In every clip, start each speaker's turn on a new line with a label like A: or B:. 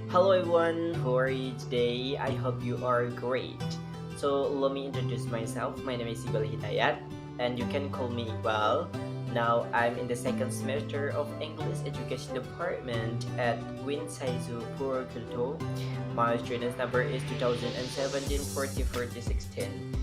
A: Hello everyone, how are you today? I hope you are great. So let me introduce myself. My name is Hidayat and you can call me Iqbal. Now I'm in the second semester of English Education Department at Winsaizu Purwokerto. My student number is 2017 40 40 16.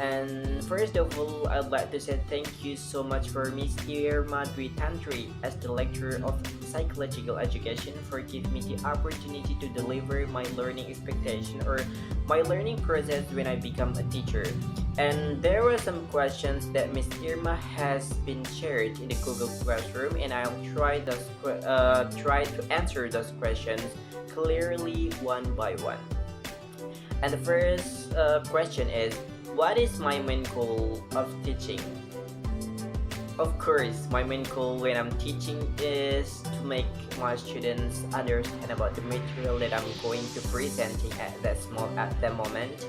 A: And first of all, I'd like to say thank you so much for Miss Irma Dwi Tantri as the lecturer of psychological education for giving me the opportunity to deliver my learning expectation or my learning process when I become a teacher. And there were some questions that Miss Irma has been shared in the Google Classroom, and I'll try to answer those questions clearly one by one. And the first question is, what is my main goal of teaching? Of course, my main goal when I'm teaching is to make my students understand about the material that I'm going to presenting at that moment.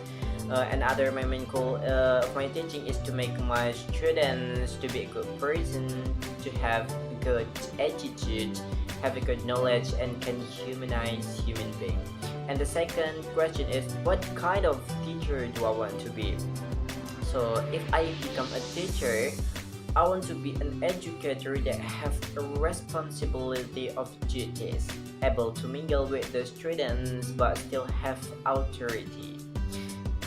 A: Another my main goal of my teaching is to make my students to be a good person, to have good attitude, have a good knowledge, and can humanize human being. And the second question is, what kind of teacher do I want to be? So if I become a teacher, I want to be an educator that have a responsibility of duties, able to mingle with the students but still have authority.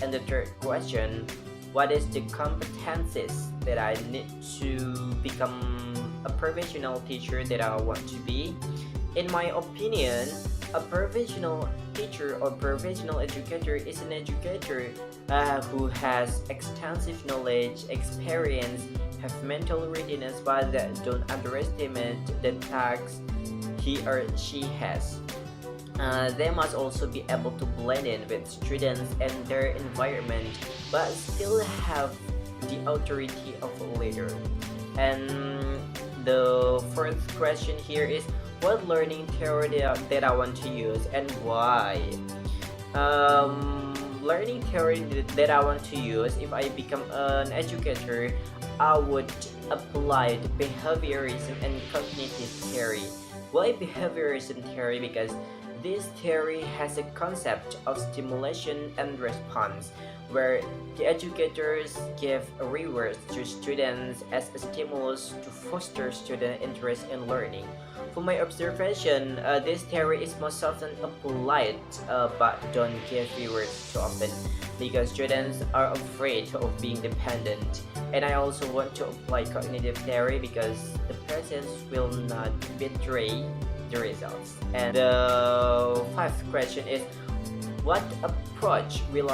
A: And the third question, what is the competencies that I need to become a professional teacher that I want to be? In my opinion, a professional teacher or professional educator is an educator who has extensive knowledge, experience, have mental readiness, but that don't underestimate the tasks he or she has. They must also be able to blend in with students and their environment, but still have the authority of a leader. And the fourth question here is, what learning theory that I want to use and why? Learning theory that I want to use if I become an educator, I would apply the behaviorism and cognitive theory. Why behaviorism theory? Because this theory has a concept of stimulation and response, where the educators give rewards to students as a stimulus to foster student interest in learning. From my observation, this theory is most often applied but don't give rewards too often because students are afraid of being dependent. And I also want to apply cognitive theory because the process will not betray the results. And the fifth question is, what approach will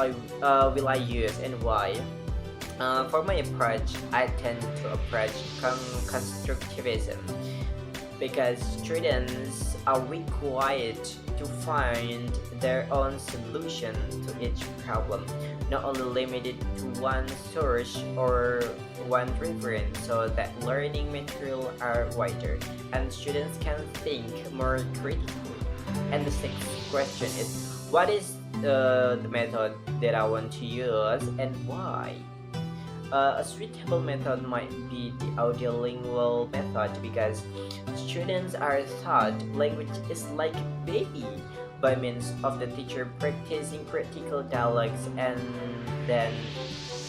A: I use and why? For my approach, I tend to approach constructivism because students are required to find their own solution to each problem, not only limited to one source or one reference, so that learning material are wider and students can think more critically. And the sixth question is, what is the method that I want to use and why? A suitable method might be the audiolingual method because students are taught language is like a baby by means of the teacher practicing practical dialogues and then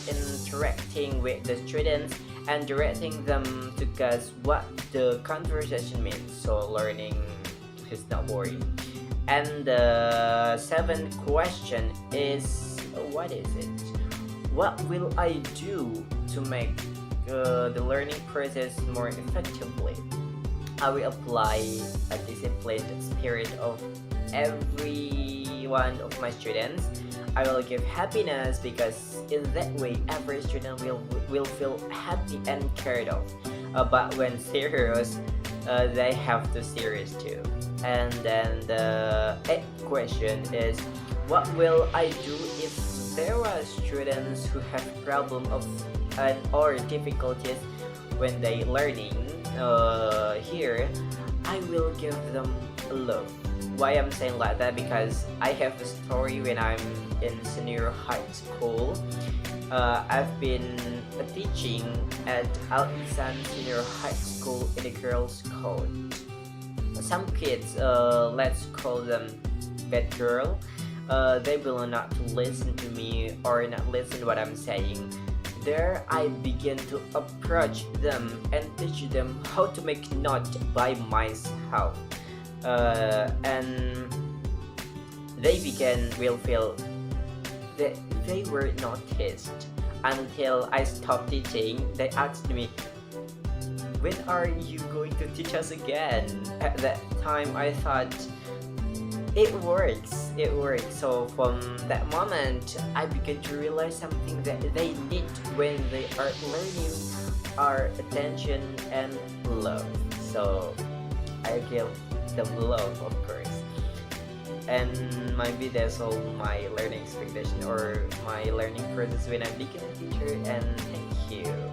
A: interacting with the students and directing them to guess what the conversation means, so learning is not boring. And the seventh question is, what is it? What will I do to make the learning process more effectively? I will apply a disciplined spirit of every one of my students. I will give happiness because in that way every student will feel happy and cared of. But when serious, they have to serious too. And then the eighth question is, what will I do if there are students who have problem of or difficulties when they learning? Here, I will give them love. Why I'm saying like that? Because I have a story when I'm in senior high school. I've been teaching at Al Isan Senior High School in a girls' code. Some kids, let's call them bad girl, they will not listen to me or not listen to what I'm saying. There I begin to approach them and teach them how to make note by myself. And they will feel that they were noticed. Until I stopped teaching, they asked me, when are you going to teach us again? At that time I thought, it works. So from that moment I began to realize something that they need when they are learning are attention and love. So I give them love, of course. And maybe that's all my learning expectation or my learning process when I became a teacher. And thank you.